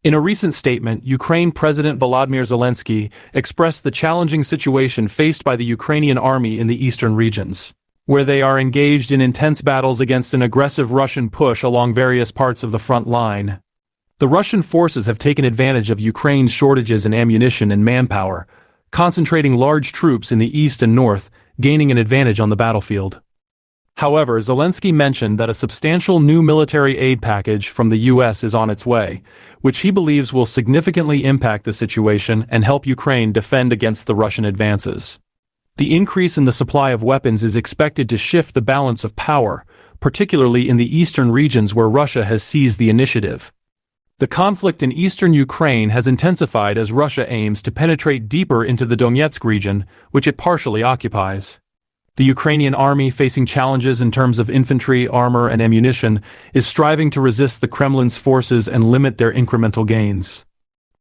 In a recent statement, Ukraine President Volodymyr Zelenskyy expressed the challenging situation faced by the Ukrainian army in the eastern regions, where they are engaged in intense battles against an aggressive Russian push along various parts of the front line. The Russian forces have taken advantage of Ukraine's shortages in ammunition and manpower, concentrating large troops in the east and north, gaining an advantage on the battlefield. However, Zelenskyy mentioned that a substantial new military aid package from the U.S. is on its way, which he believes will significantly impact the situation and help Ukraine defend against the Russian advances. The increase in the supply of weapons is expected to shift the balance of power, particularly in the eastern regions where Russia has seized the initiative. The conflict in eastern Ukraine has intensified as Russia aims to penetrate deeper into the Donetsk region, which it partially occupies. The Ukrainian army, facing challenges in terms of infantry, armor, and ammunition, is striving to resist the Kremlin's forces and limit their incremental gains.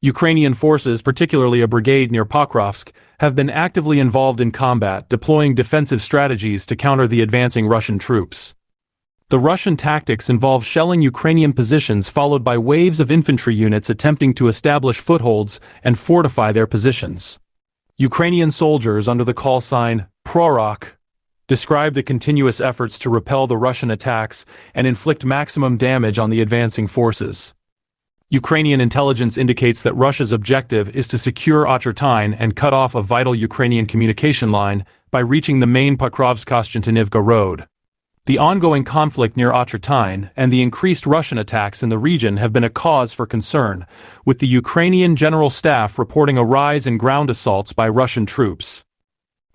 Ukrainian forces, particularly a brigade near Pokrovsk, have been actively involved in combat, deploying defensive strategies to counter the advancing Russian troops. The Russian tactics involve shelling Ukrainian positions followed by waves of infantry units attempting to establish footholds and fortify their positions. Ukrainian soldiers under the call sign Prorok describe the continuous efforts to repel the Russian attacks and inflict maximum damage on the advancing forces. Ukrainian intelligence indicates that Russia's objective is to secure Ochertine and cut off a vital Ukrainian communication line by reaching the main Pokrovsk-Konstantinivka road. The ongoing conflict near Ochertine and the increased Russian attacks in the region have been a cause for concern, with the Ukrainian General Staff reporting a rise in ground assaults by Russian troops.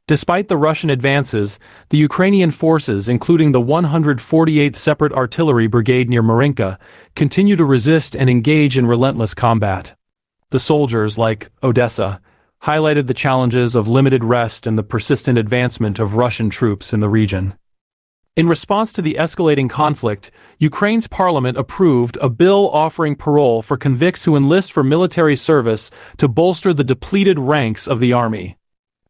Despite the Russian advances, the Ukrainian forces, including the 148th Separate Artillery Brigade near Marinka, continue to resist and engage in relentless combat. The soldiers, like Odessa, highlighted the challenges of limited rest and the persistent advancement of Russian troops in the region. In response to the escalating conflict, Ukraine's parliament approved a bill offering parole for convicts who enlist for military service to bolster the depleted ranks of the army.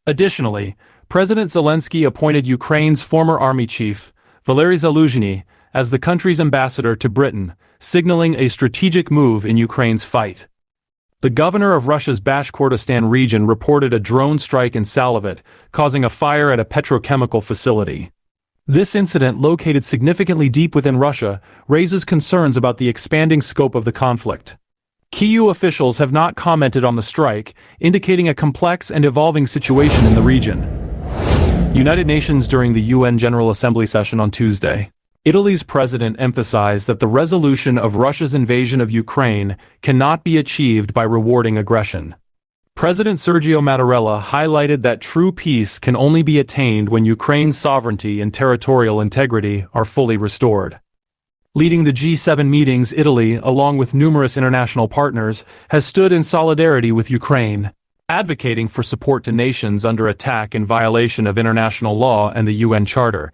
Additionally, President Zelenskyy appointed Ukraine's former army chief, Valery Zaluzhny, as the country's ambassador to Britain, signaling a strategic move in Ukraine's fight. The governor of Russia's Bashkortostan region reported a drone strike in Salavat, causing a fire at a petrochemical facility. This incident, located significantly deep within Russia, raises concerns about the expanding scope of the conflict. Kyiv officials have not commented on the strike, indicating a complex and evolving situation in the region. United Nations during the UN General Assembly session on Tuesday. Italy's president emphasized that the resolution of Russia's invasion of Ukraine cannot be achieved by rewarding aggression. President Sergio Mattarella highlighted that true peace can only be attained when Ukraine's sovereignty and territorial integrity are fully restored. Leading the G7 meetings, Italy, along with numerous international partners, has stood in solidarity with Ukraine, advocating for support to nations under attack in violation of international law and the UN Charter.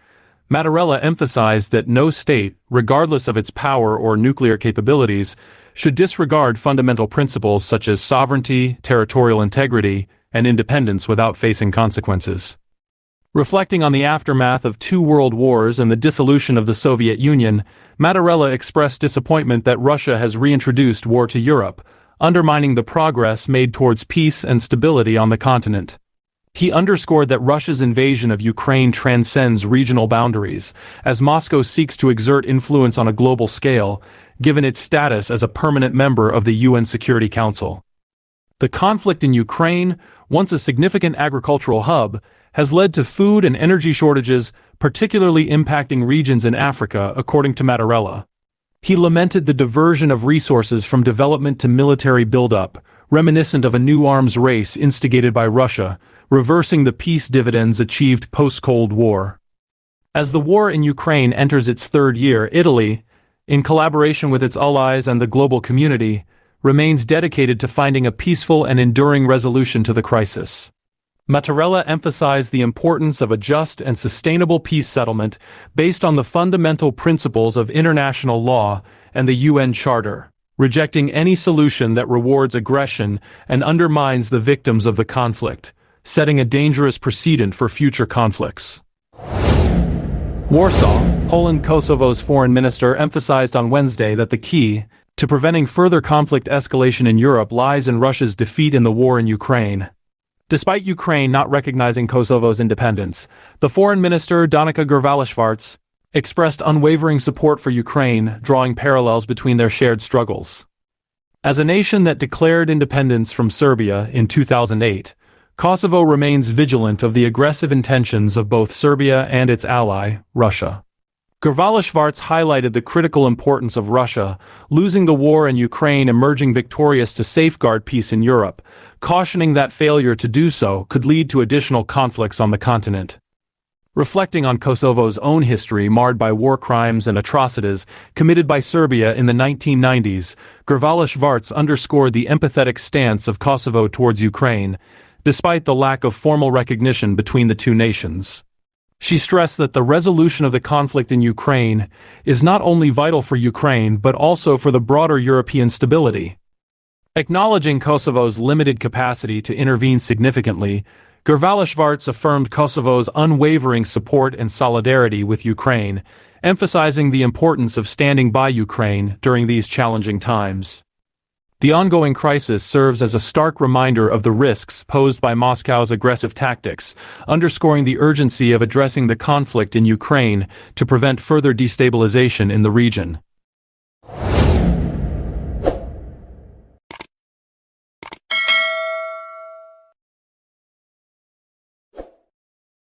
Mattarella emphasized that no state, regardless of its power or nuclear capabilities, should disregard fundamental principles such as sovereignty, territorial integrity, and independence without facing consequences. Reflecting on the aftermath of 2 world wars and the dissolution of the Soviet Union, Mattarella expressed disappointment that Russia has reintroduced war to Europe, undermining the progress made towards peace and stability on the continent. He underscored that Russia's invasion of Ukraine transcends regional boundaries, as Moscow seeks to exert influence on a global scale, given its status as a permanent member of the UN Security Council. The conflict in Ukraine, once a significant agricultural hub, has led to food and energy shortages, particularly impacting regions in Africa, according to Mattarella. He lamented the diversion of resources from development to military buildup, reminiscent of a new arms race instigated by Russia, reversing the peace dividends achieved post-Cold War. As the war in Ukraine enters its 3rd year, Italy, in collaboration with its allies and the global community, remains dedicated to finding a peaceful and enduring resolution to the crisis. Mattarella emphasized the importance of a just and sustainable peace settlement based on the fundamental principles of international law and the UN Charter, rejecting any solution that rewards aggression and undermines the victims of the conflict, setting a dangerous precedent for future conflicts. Warsaw, Poland. Kosovo's foreign minister emphasized on Wednesday that the key to to preventing further conflict escalation in Europe lies in Russia's defeat in the war in Ukraine. Despite Ukraine not recognizing Kosovo's independence, the Foreign Minister Danica Grvalishvarts expressed unwavering support for Ukraine, drawing parallels between their shared struggles. As a nation that declared independence from Serbia in 2008, Kosovo remains vigilant of the aggressive intentions of both Serbia and its ally, Russia. Grvalishvarts highlighted the critical importance of Russia losing the war and Ukraine emerging victorious to safeguard peace in Europe, cautioning that failure to do so could lead to additional conflicts on the continent. Reflecting on Kosovo's own history marred by war crimes and atrocities committed by Serbia in the 1990s, Grvalishvarts underscored the empathetic stance of Kosovo towards Ukraine, despite the lack of formal recognition between the two nations. She stressed that the resolution of the conflict in Ukraine is not only vital for Ukraine but also for the broader European stability. Acknowledging Kosovo's limited capacity to intervene significantly, Grvalishvarts affirmed Kosovo's unwavering support and solidarity with Ukraine, emphasizing the importance of standing by Ukraine during these challenging times. The ongoing crisis serves as a stark reminder of the risks posed by Moscow's aggressive tactics, underscoring the urgency of addressing the conflict in Ukraine to prevent further destabilization in the region.